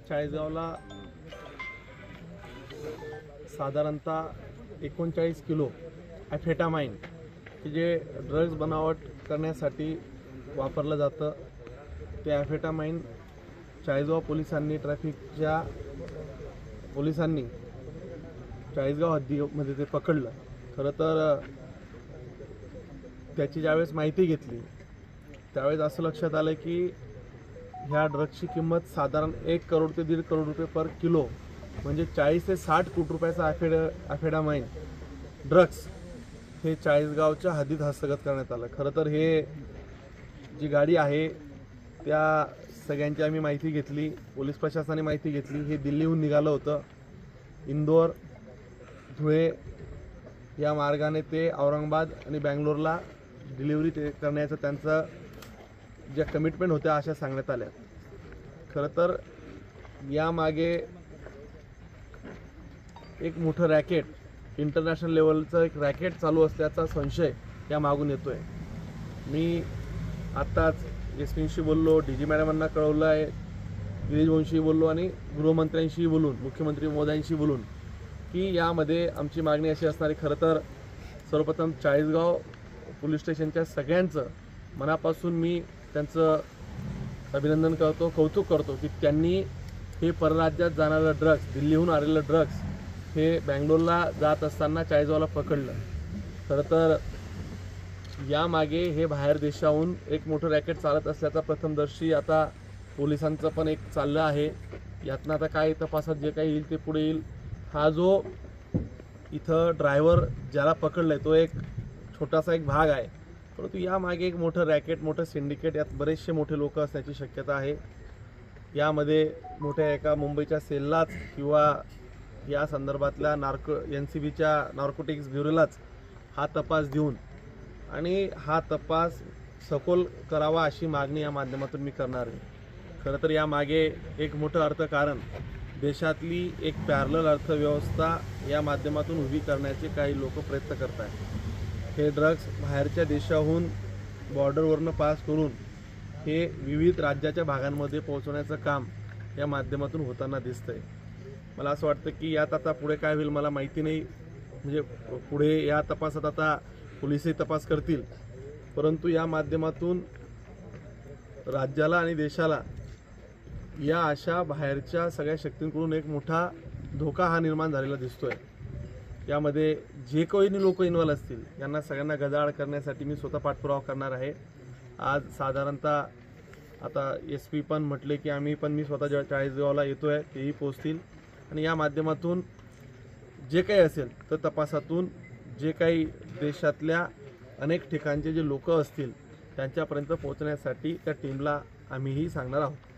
चाळीसगावला साधारणतः 39 किलो ॲम्फेटामाइन की जे ड्रग्ज बनावट करण्यासाठी वापरलं जातं ते ॲम्फेटामाइन चाळीसगाव पोलिसांनी ट्रॅफिकच्या पोलिसांनी चाळीसगाव हद्दीमध्ये ते पकडलं। खरं तर त्याची ज्यावेळेस माहिती घेतली त्यावेळेस असं लक्षात आलं की ह्या ड्रग्सची किंमत साधारण 1 करोड ते 1.5 करोड रुपये पर किलो, म्हणजे 40 ते 60 कोटी रुपयाचा ॲम्फेटामाइन ड्रग्स हे चाळीसगावच्या हद्दीत हस्तगत करण्यात आलं। खरं तर हे जी गाडी आहे त्या सगळ्यांची आम्ही माहिती घेतली, पोलीस प्रशासनाने माहिती घेतली। हे दिल्लीहून निघालं होतं, इंदोर धुळे या मार्गाने ते औरंगाबाद आणि बँगलोरला डिलिव्हरी करण्याचं त्यांचं ज्या कमिटमेंट होत्या अशा सांगण्यात आल्या। खरं तर यामागे एक मोठं रॅकेट, इंटरनॅशनल लेवलचं एक रॅकेट चालू असल्याचा संशय या मागून येतोय। मी आत्ताच एसपींशी बोललो, डीजी मॅडमांना कळवलं आहे, गिरीश भाऊंशी बोललो आणि गृहमंत्र्यांशी बोलून, मुख्यमंत्री महोदयांशी बोलून की यामध्ये आमची मागणी अशी असणार आहे। खरं तर सर्वप्रथम चाळीसगाव पोलीस स्टेशनच्या सगळ्यांचं मनापासून मी त्यांचं अभिनंदन करतो, कौतुक करतो की त्यांनी हे परराज्यात जाणारं ड्रग्स, दिल्लीहून आलेलं ड्रग्स हे बँगलोरला जात असताना चाळीसगावला पकडलं। खरं तर यामागे हे बाहेर देशाहून एक मोठं रॅकेट चालत असल्याचा प्रथमदर्शी आता पोलिसांचं पण एक चाललं आहे। यातनं आता काय तपासात जे काही येईल ते पुढे येईल। हा जो इथं ड्रायव्हर ज्याला पकडलाय तो एक छोटासा एक भाग आहे, परंतु यामागे एक मोठं रॅकेट, मोठं सिंडिकेट, यात बरेचसे मोठे लोक असण्याची शक्यता आहे। यामध्ये मोठ्या एका मुंबईच्या सेललाच किंवा या संदर्भातल्या NCBच्या नार्कोटिक्स ब्युरोलाच हा तपास देऊन आणि हा तपास सखोल करावा अशी मागणी या माध्यमातून मी करणार आहे। खरं तर यामागे एक मोठं अर्थकारण, देशातली एक पॅरलल अर्थव्यवस्था या माध्यमातून उभी करण्याचे काही लोक प्रयत्न करत आहेत। हे ड्रग्स बाहेरच्या देशाहून बॉर्डरवरनं पास करून हे विविध राज्याच्या भागांमध्ये पोहोचवण्याचं काम या माध्यमातून होताना दिसतंय। मला असं वाटतं की यात आता पुढे काय होईल मला माहिती नाही, म्हणजे पुढे या तपासात आता पोलीसही तपास करतील, परंतु या माध्यमातून राज्याला आणि देशाला या अशा बाहेरच्या सगळ्या शक्तींकडून एक मोठा धोका हा निर्माण झालेला दिसतोय। यामध्ये जे कोणी लोक इन्व्हॉल्व असतील यांना सगळ्यांना गजाआड करण्यासाठी मी स्वतः पाठपुरावा करणार आहे। आज साधारणतः आता SP पण म्हटले की मी स्वतः चाळीसगावला येतोय, तेही पोहोचतील आणि या माध्यमातून जे काही असेल तर तपासातून जे काही देशातल्या अनेक ठिकाणचे जे लोक असतील त्यांच्यापर्यंत पोहोचण्यासाठी त्या टीमला आम्हीही सांगणार आहोत।